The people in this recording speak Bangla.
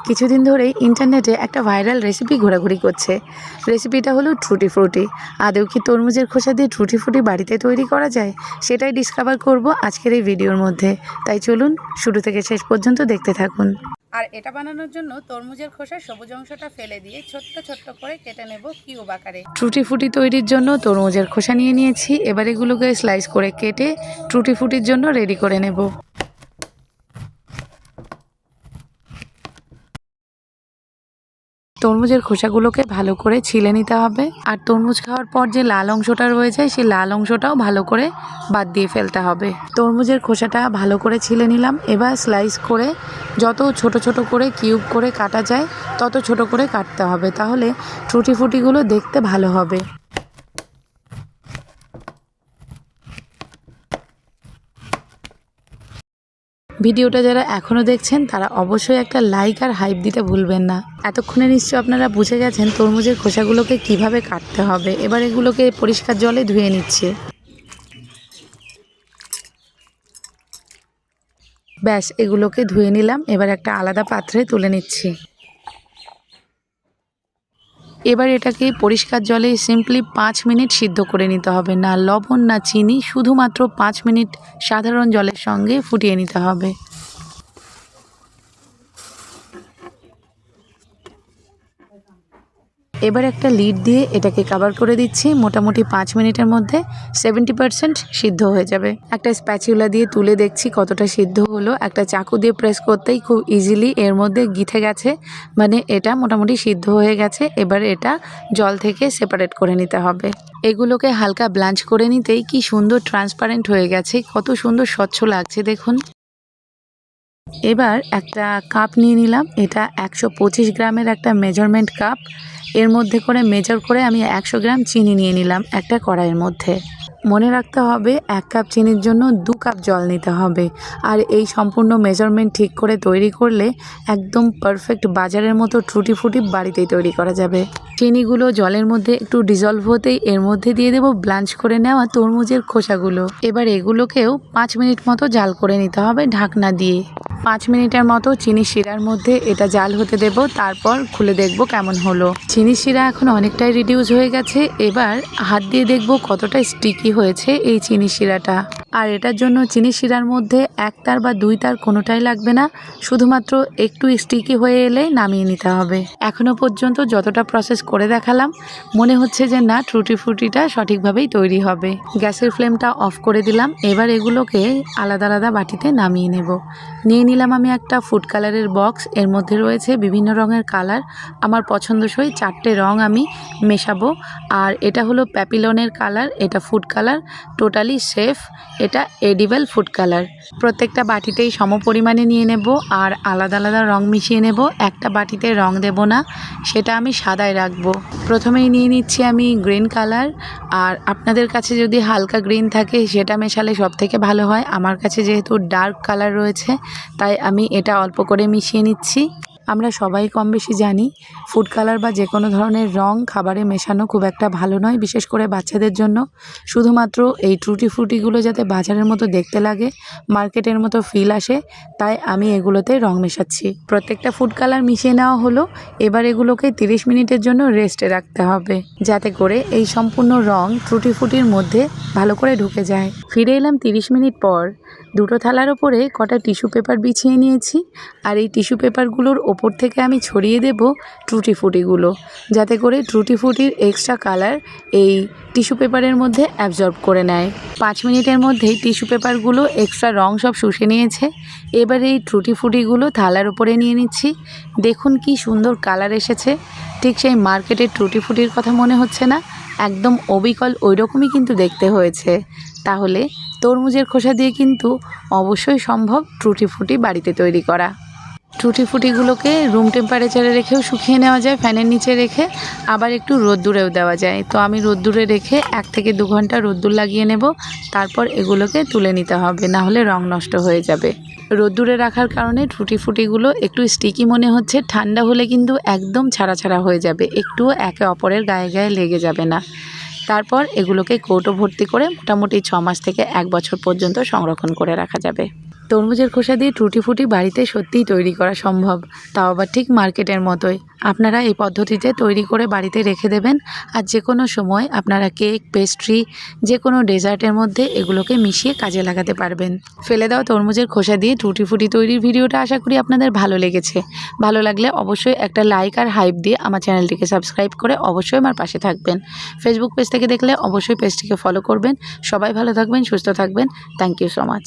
কিছুদিন ধরেই ইন্টারনেটে একটা ভাইরাল রেসিপি ঘোরাঘুরি করছে। রেসিপিটা হলো টুটি ফ্রুটি। আদৌ কি তরমুজের খোসা দিয়ে টুটি ফ্রুটি বাড়িতে তৈরি করা যায়, সেটাই ডিসকভার করব আজকের এই ভিডিওর মধ্যে। তাই চলুন শুরু থেকে শেষ পর্যন্ত দেখতে থাকুন। আর এটা বানানোর জন্য তরমুজের খোসার সবুজ অংশটা ফেলে দিয়ে ছোট্ট ছোট্ট করে কেটে নেব কিউব আকারে। টুটি ফ্রুটি তৈরির জন্য তরমুজের খোসা নিয়ে নিয়েছি। এবার এগুলোকে স্লাইস করে কেটে টুটি ফ্রুটির জন্য রেডি করে নেব। তরমুজের খোসাগুলোকে ভালো করে ছিলে নিতে হবে। আর তরমুজ খাওয়ার পর যে লাল অংশটা রয়ে যায়, সেই লাল অংশটাও ভালো করে বাদ দিয়ে ফেলতে হবে। তরমুজের খোসাটা ভালো করে ছিলে নিলাম। এবার স্লাইস করে যত ছোট ছোট করে কিউব করে কাটা যায় তত ছোট করে কাটতে হবে, তাহলে টুটি ফ্রুটিগুলো দেখতে ভালো হবে। ভিডিওটা যারা এখনও দেখছেন তারা অবশ্যই একটা লাইক আর হাইপ দিতে ভুলবেন না। এতক্ষণে নিশ্চয়ই আপনারা বুঝে গেছেন তরমুজের খোসাগুলোকে কিভাবে কাটতে হবে। এবার এগুলোকে পরিষ্কার জলে ধুয়ে নিচ্ছে। ব্যাস, এগুলোকে ধুয়ে নিলাম। এবার একটা আলাদা পাত্রে তুলে নিচ্ছি। এবার এটাকে পরিষ্কার জলে সিম্পলি 5 মিনিট সিদ্ধ করে নিতে হবে। না লবণ না চিনি, শুধুমাত্র 5 মিনিট সাধারণ জলের সঙ্গে ফুটিয়ে নিতে হবে। এবার একটা লিড দিয়ে এটাকে কভার করে দিচ্ছি। মোটামুটি 5 মিনিটের মধ্যে 70% সিদ্ধ হয়ে যাবে। একটা স্প্যাচুলা দিয়ে তুলে দেখছি কতটা সিদ্ধ হলো। একটা চাকু দিয়ে প্রেস করতেই খুব ইজিলি এর মধ্যে গিথে গেছে, মানে এটা মোটামুটি সিদ্ধ হয়ে গেছে। এবার এটা জল থেকে সেপারেট করে নিতে হবে। এগুলোকে হালকা ব্লাঞ্চ করে নিতেই কি সুন্দর ট্রান্সপারেন্ট হয়ে গেছে, কত সুন্দর স্বচ্ছ লাগছে দেখুন। এবার একটা কাপ নিয়ে নিলাম। এটা 125 গ্রামের একটা মেজারমেন্ট কাপ। এর মধ্যে করে মেজার করে আমি 100 গ্রাম চিনি নিয়ে নিলাম একটা কড়াইয়ের মধ্যে। মনে রাখতে হবে 1 কাপ চিনির জন্য 2 কাপ জল নিতে হবে। আর এই সম্পূর্ণ মেজারমেন্ট ঠিক করে তৈরি করলে একদম পারফেক্ট বাজারের মতো টুটি ফ্রুটি বাড়িতেই তৈরি করা যাবে। চিনিগুলো জলের মধ্যে একটু ডিজলভ হতেই এর মধ্যে দিয়ে দেবো ব্লাঞ্চ করে নেওয়া তরমুজের খোসাগুলো। এবার এগুলোকেও 5 মিনিট মতো জাল করে নিতে হবে ঢাকনা দিয়ে। 5 মিনিটের মতো চিনি শিরার মধ্যে এটা জাল হতে দেব। তারপর খুলে দেখব কেমন হলো। চিনি শিরা এখন অনেকটাই রিডিউস হয়ে গেছে। এবার হাত দিয়ে দেখব কতটা স্টিকি হয়েছে এই চিনি শিরাটা। আর এটার জন্য চিনি শিরার মধ্যে 1 তার বা 2 তার কোনোটাই লাগবে না, শুধুমাত্র একটু স্টিকি হয়ে এলেই নামিয়ে নিতে হবে। এখনো পর্যন্ত যতটা প্রসেস করে দেখালাম, মনে হচ্ছে যে না টুটি ফ্রুটিটা সঠিকভাবেই তৈরি হবে। গ্যাসের ফ্লেমটা অফ করে দিলাম। এবার এগুলোকে আলাদা আলাদা বাটিতে নামিয়ে নেব। নিয়ে নিলাম আমি একটা ফুড কালারের বক্স। এর মধ্যে রয়েছে বিভিন্ন রঙের কালার। আমার পছন্দসই 4টে রং আমি মেশাবো। আর এটা হলো প্যাপিলনের কালার, এটা ফুড কালার, টোটালি সেফ, এটা এডিবল ফুড কালার। প্রত্যেকটা বাটিতেই সম পরিমাণে নিয়ে নেব আর আলাদা আলাদা রং মিশিয়ে নেব। একটা বাটিতে রং দেব না, সেটা আমি সাদায় রাখবো। প্রথমেই নিয়ে নিচ্ছি আমি গ্রিন কালার। আর আপনাদের কাছে যদি হালকা গ্রিন থাকে সেটা মেশালে সব থেকে ভালো হয়। আমার কাছে যেহেতু ডার্ক কালার রয়েছে তাই আমি এটা অল্প করে মিশিয়ে নিচ্ছি। আমরা সবাই কম বেশি জানি ফুড কালার বা যে কোনো ধরনের রং খাবারে মেশানো খুব একটা ভালো নয়, বিশেষ করে বাচ্চাদের জন্য। শুধুমাত্র এই টুটি ফ্রুটিগুলো যাতে বাজারের মতো দেখতে লাগে, মার্কেটের মতো ফিল আসে, তাই আমি এগুলোতে রং মেশাচ্ছি। প্রত্যেকটা ফুড কালার মিশিয়ে নেওয়া হলো। এবার এগুলোকে 30 মিনিটের জন্য রেস্টে রাখতে হবে, যাতে করে এই সম্পূর্ণ রং টুটি ফ্রুটির মধ্যে ভালো করে ঢুকে যায়। ফিরে এলাম 30 মিনিট পর। দুটো থালার ওপরে কটা টিস্যু পেপার বিছিয়ে নিয়েছি। আর এই টিস্যু পেপারগুলোর ওপর থেকে আমি ছড়িয়ে দেব টুটি ফ্রুটিগুলো, যাতে করে টুটি ফ্রুটির এক্সট্রা কালার এই টিস্যু পেপারের মধ্যে অ্যাবজর্ব করে নেয়। 5 মিনিটের মধ্যেই টিস্যু পেপারগুলো এক্সট্রা রং সব শুষে নিয়েছে। এবার এই টুটি ফ্রুটিগুলো থালার উপরে নিয়ে নিচ্ছি। দেখুন কি সুন্দর কালার এসেছে। ঠিক সেই মার্কেটের টুটি ফ্রুটির কথা মনে হচ্ছে না? একদম অবিকল ওই রকমই কিন্তু দেখতে হয়েছে। তাহলে তরমুজের খোসা দিয়ে কিন্তু অবশ্যই সম্ভব টুটি ফ্রুটি বাড়িতে তৈরি করা। টুটি ফ্রুটিগুলোকে রুম টেম্পারেচারে রেখেও শুকিয়ে নেওয়া যায়, ফ্যানের নিচে রেখে, আবার একটু রোদ্দুরেও দেওয়া যায়। তো আমি রোদ্দুরে রেখে 1 থেকে 2 ঘন্টা রোদ্দুর লাগিয়ে নেব। তারপর এগুলোকে তুলে নিতে হবে, না হলে রং নষ্ট হয়ে যাবে। রোদ্দুরে রাখার কারণে টুটি ফ্রুটিগুলো একটু স্টিকি মনে হচ্ছে। ঠান্ডা হলে কিন্তু একদম ছাড়া ছাড়া হয়ে যাবে, একটুও একে অপরের গায়ে গায়ে লেগে যাবে না। তারপর এগুলোকে কৌটো ভর্তি করে মোটামুটি 6 মাস থেকে 1 বছর পর্যন্ত সংরক্ষণ করে রাখা যাবে। তরমুজের খোসা দিয়ে টুটি ফুটি বাড়িতে সত্যিই তৈরি করা সম্ভব, তাও আবার ঠিক মার্কেটের মতোই। আপনারা এই পদ্ধতিতে তৈরি করে বাড়িতে রেখে দেবেন, আর যে কোনো সময় আপনারা কেক, পেস্ট্রি, যে কোনো ডেজার্টের মধ্যে এগুলোকে মিশিয়ে কাজে লাগাতে পারবেন। ফেলে দেওয়া তরমুজের খোসা দিয়ে টুটি ফুটি তৈরির ভিডিওটা আশা করি আপনাদের ভালো লেগেছে। ভালো লাগলে অবশ্যই একটা লাইক আর হাইপ দিয়ে আমার চ্যানেলটিকে সাবস্ক্রাইব করে অবশ্যই আমার পাশে থাকবেন। ফেসবুক পেজ থেকে দেখলে অবশ্যই পেজটিকে ফলো করবেন। সবাই ভালো থাকবেন, সুস্থ থাকবেন। Thank you so much.